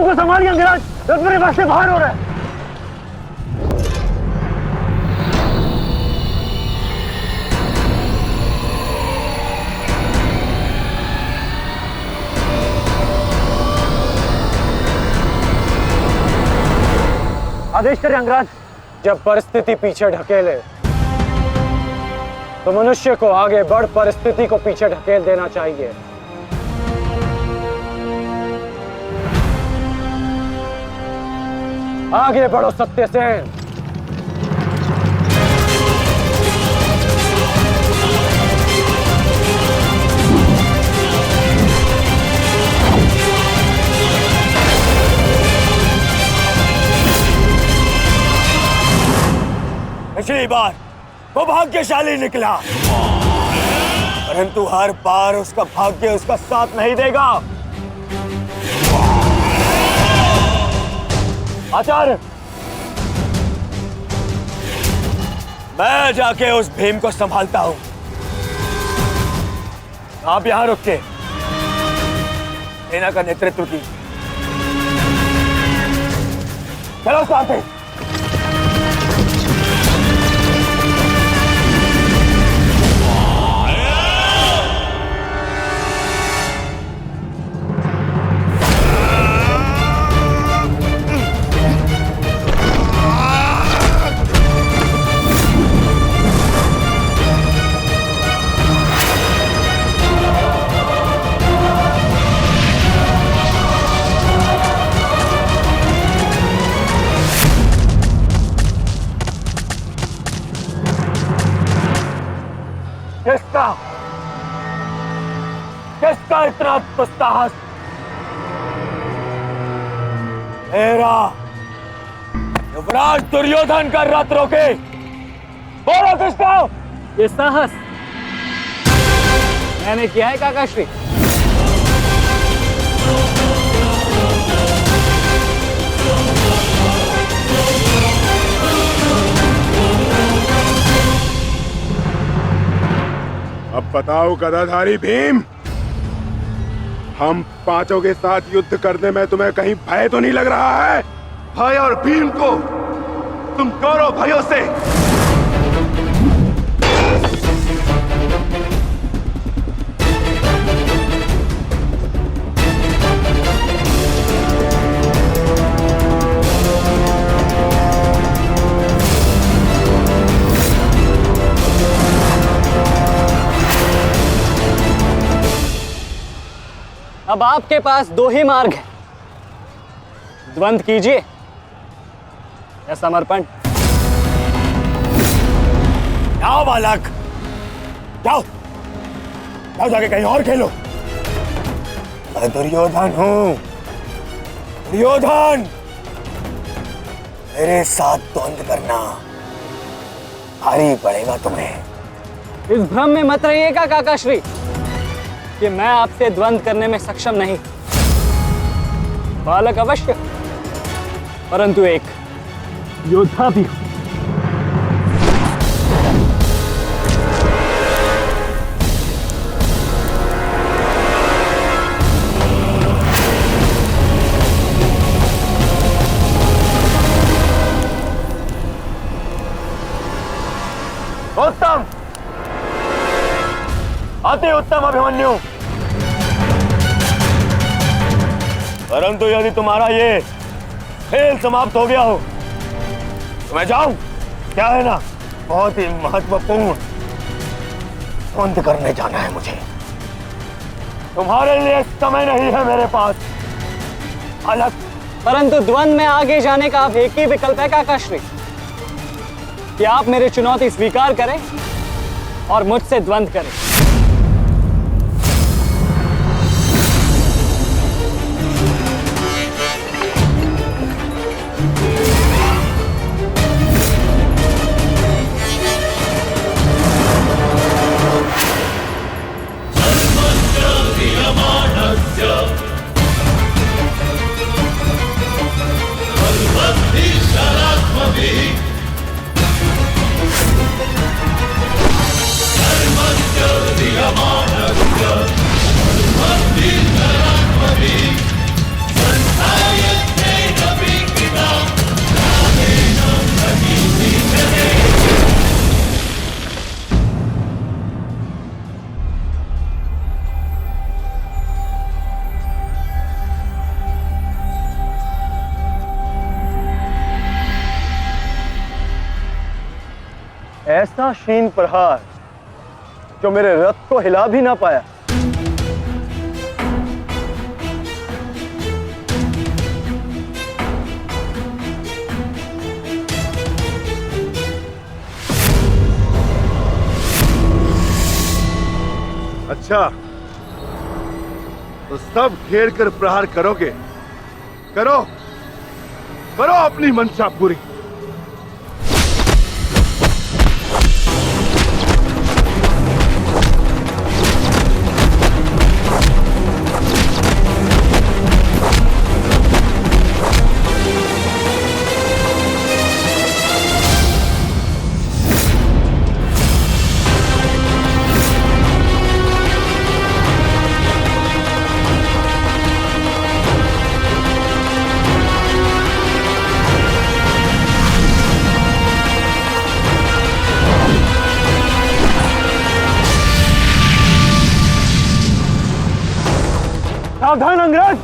संभालिए अंगराज, रथ मेरे पास से बाहर हो रहा है। आदेश करें अंगराज। जब परिस्थिति पीछे ढकेले तो मनुष्य को आगे बढ़ परिस्थिति को पीछे ढकेल देना चाहिए। आगे बढ़ो सत्यसेन। पिछली बार वो भाग्यशाली निकला, परंतु हर बार उसका भाग्य उसका साथ नहीं देगा। आचार्य, मैं जाके उस भीम को संभालता हूं, आप यहां रुक के सेना का नेतृत्व की। चलो साथी। किसका इतना दुस्साहस? मेरा युवराज दुर्योधन का रथ रोके। बोलो किसका? ये साहस मैंने किया है काकाश्री। अब बताओ गदाधारी भीम, हम पांचों के साथ युद्ध करने में तुम्हें कहीं भय तो नहीं लग रहा है? भय और भीम को तुम दोनों भाइयों से अब आपके पास दो ही मार्ग है, द्वंद्व कीजिए या समर्पण। जाओ बालक, जाओ जाओ, जाके कहीं और खेलो। मैं दुर्योधन हूं, दुर्योधन। मेरे साथ द्वंद्व करना भारी पड़ेगा तुम्हें। इस भ्रम में मत रहिएगा काकाश्री कि मैं आपसे द्वंद्व करने में सक्षम नहीं। बालक अवश्य, परंतु एक योद्धा भी हूं। उत्तम, अति उत्तम अभिमन्यु। परंतु यदि तुम्हारा ये खेल समाप्त हो गया हो तो मैं जाऊं? क्या है ना, बहुत ही महत्वपूर्ण द्वंद्व करने जाना है मुझे। तुम्हारे लिए समय नहीं है मेरे पास अलग। परंतु द्वंद्व में आगे जाने का अब एक ही विकल्प है काकाश्री, कि आप मेरी चुनौती स्वीकार करें और मुझसे द्वंद्व करे। ऐसा शीन प्रहार जो मेरे रथ को हिला भी ना पाया। अच्छा, तो सब घेर कर प्रहार करोगे? करो, करो अपनी मंशा पूरी। सावधान अंग्रेज!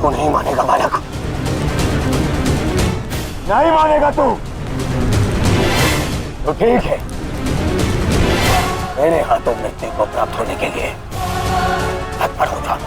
तू नहीं मानेगा बालक, नहीं मानेगा तू। तो ठीक है, मेरे हाथों मृत्यु को प्राप्त होने के लिए तत्पर हो जा।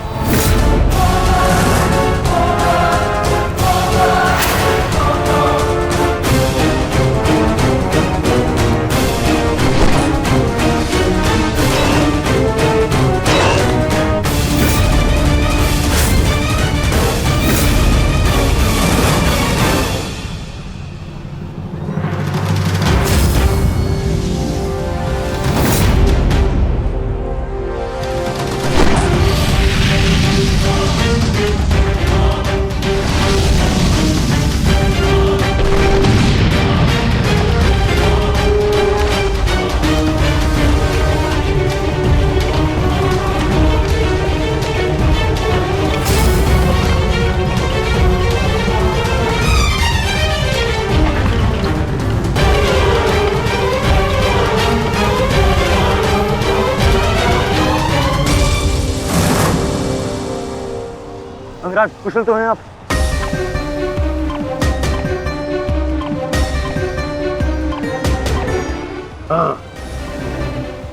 विराट, कुशल तो हैं आप?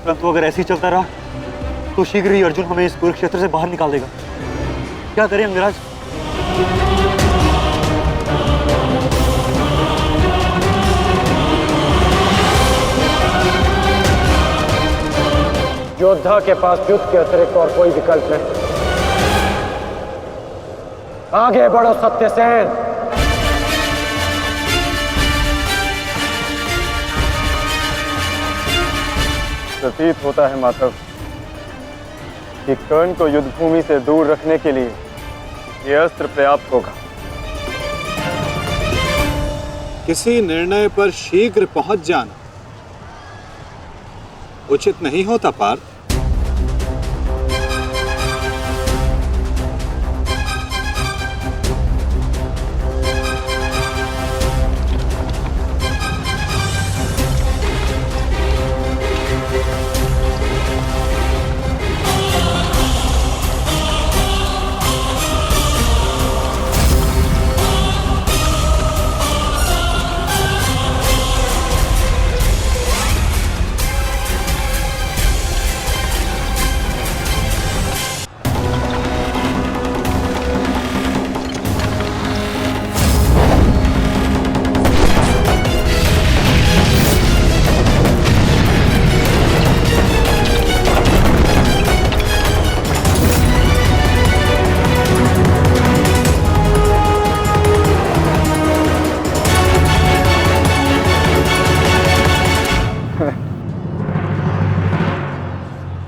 परंतु अगर ऐसे ही चलता रहा तो शीघ्र ही अर्जुन हमें इस कुरुक्षेत्र से बाहर निकाल देगा। क्या करें अंगराज? योद्धा के पास युद्ध के अतिरिक्त और कोई विकल्प नहीं। आगे बढ़ो सत्यसेन। प्रतीत होता है माधव कि कर्ण को युद्ध भूमि से दूर रखने के लिए यह अस्त्र पर्याप्त होगा। किसी निर्णय पर शीघ्र पहुंच जाना उचित नहीं होता पार्थ।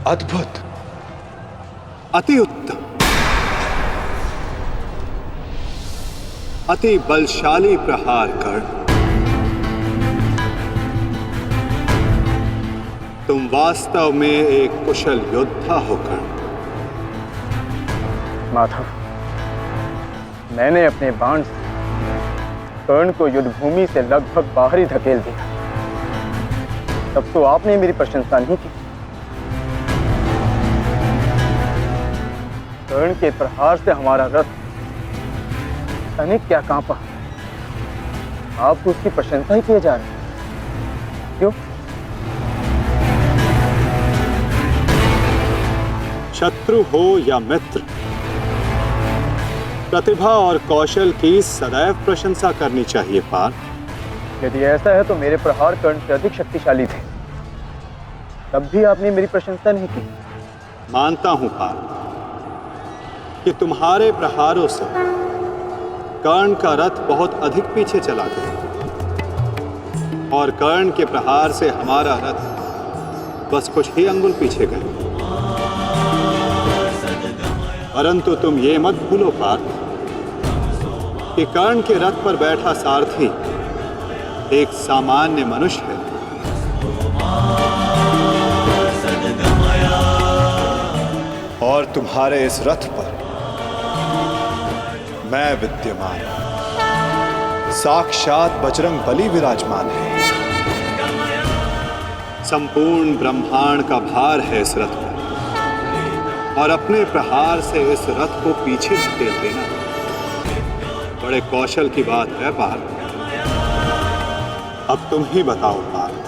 अद्भुत, अति उत्तम, अति बलशाली प्रहार कर्ण। तुम वास्तव में एक कुशल योद्धा हो कर्ण। माधव, मैंने अपने बाण से कर्ण को युद्ध भूमि से लगभग बाहर ही धकेल दिया। तब तो आपने मेरी प्रशंसा नहीं की। कर्ण के प्रहार से हमारा रथ अनेक क्या कांपा। आप उसकी प्रशंसा ही किए जा रहे हैं, क्यों? शत्रु हो या मित्र, प्रतिभा और कौशल की सदैव प्रशंसा करनी चाहिए पार्थ। यदि ऐसा है तो मेरे प्रहार कर्ण से अधिक शक्तिशाली थे, तब भी आपने मेरी प्रशंसा नहीं की। मानता हूं पार्थ कि तुम्हारे प्रहारों से कर्ण का रथ बहुत अधिक पीछे चला गया और कर्ण के प्रहार से हमारा रथ बस कुछ ही अंगुल पीछे गए। परंतु तुम ये मत भूलो पार्थ कि कर्ण के रथ पर बैठा सारथी एक सामान्य मनुष्य है। और तुम्हारे इस रथ पर मैं विद्यमान, साक्षात बजरंग बली विराजमान है। संपूर्ण ब्रह्मांड का भार है इस रथ पर और अपने प्रहार से इस रथ को पीछे धकेल देना बड़े कौशल की बात है पार्थ। अब तुम ही बताओ पार्थ,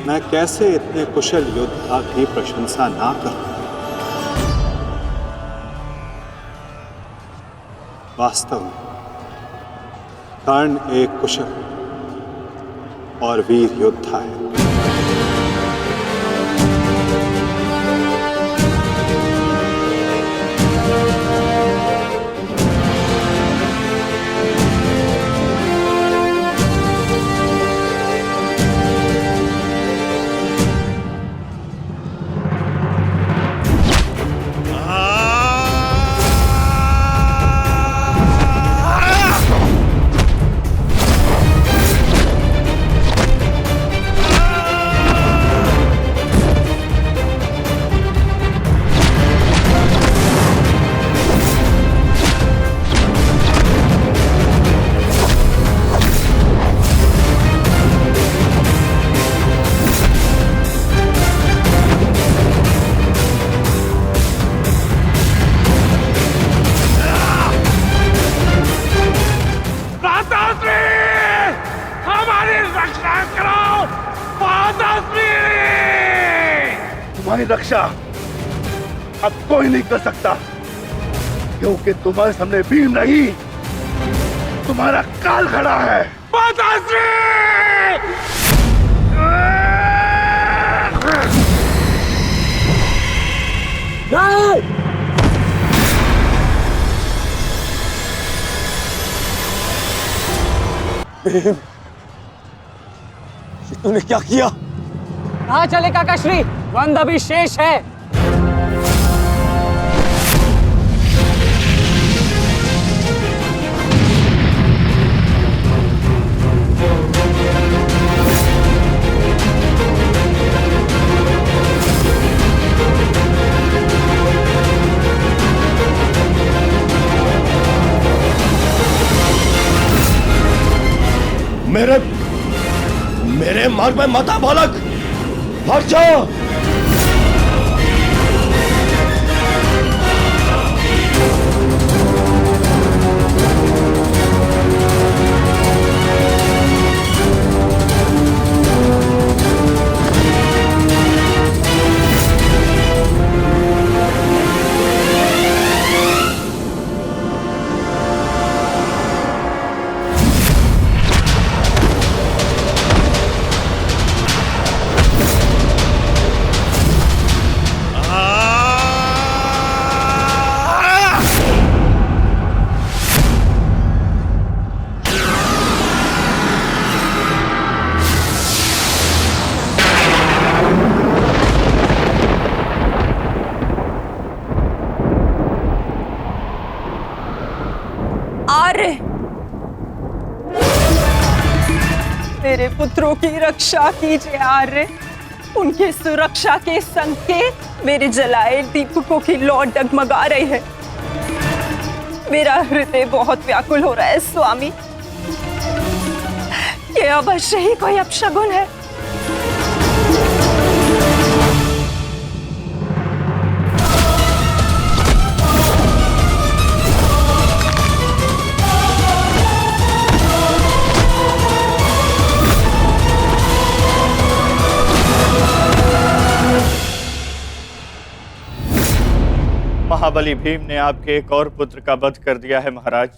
मैं कैसे इतने कुशल योद्धा की प्रशंसा ना करूं? वास्तव में कर्ण एक कुशल और वीर योद्धा है। तुम्हारी रक्षा अब कोई नहीं कर सकता, क्योंकि तुम्हारे सामने भीम नहीं, तुम्हारा काल खड़ा है। माताश्री! तूने क्या किया? कहाँ चले काकाश्री? द्वंद अभी शेष है। मेरे मार्ग में मत आ बालक, हट जाओ। मेरे पुत्रों की रक्षा कीजिए आर्य। उनकी सुरक्षा के संकेत मेरे जलाए दीपकों की लौ डगमगा रही है। मेरा हृदय बहुत व्याकुल हो रहा है स्वामी। ये अवश्य ही कोई अपशगुन है। महाबली भीम ने आपके एक और पुत्र का वध कर दिया है महाराज।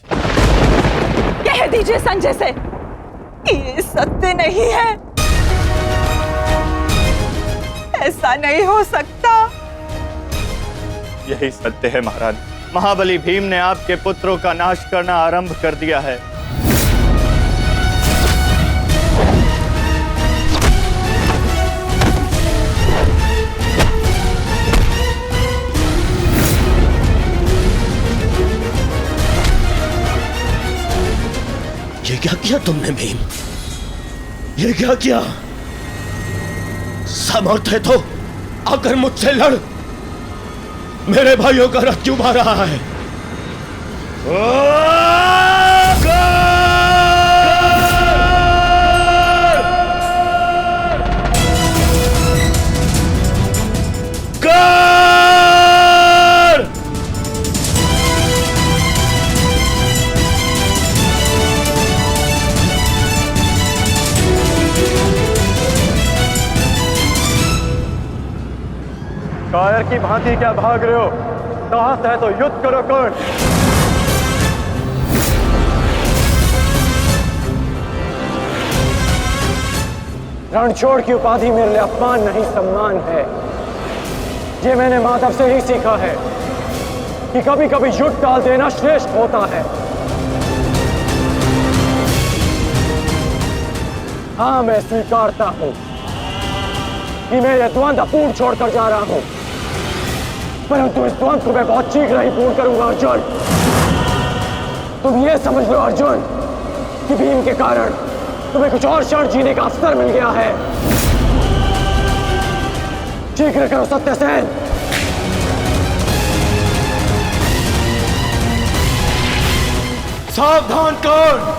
कह दीजिए संजय से कि ये सत्य नहीं है। ऐसा नहीं हो सकता। यही सत्य है महाराज। महाबली भीम ने आपके पुत्रों का नाश करना आरंभ कर दिया है। ये क्या किया तुमने भीम? ये क्या किया? समर्थ है तो आकर मुझसे लड़। मेरे भाइयों का रथ क्यों भा रहा है? कायर की भांति क्या भाग रहे हो? साहस है तो युद्ध करो कर्ण। रणछोड़ की उपाधि मेरे लिए अपमान नहीं सम्मान है। ये मैंने माधव से ही सीखा है कि कभी कभी युद्ध टाल देना श्रेष्ठ होता है। हाँ, मैं स्वीकारता हूं कि मैं यह द्वंद अपूर्ण छोड़कर जा रहा हूं, परंतु इस द्वंद को मैं बहुत शीघ्र ही पूर्ण करूंगा अर्जुन। तुम ये समझ लो अर्जुन कि भीम के कारण तुम्हें कुछ और क्षण जीने का अवसर मिल गया है। शीघ्र करो सत्यसेन। सावधान कर्ण।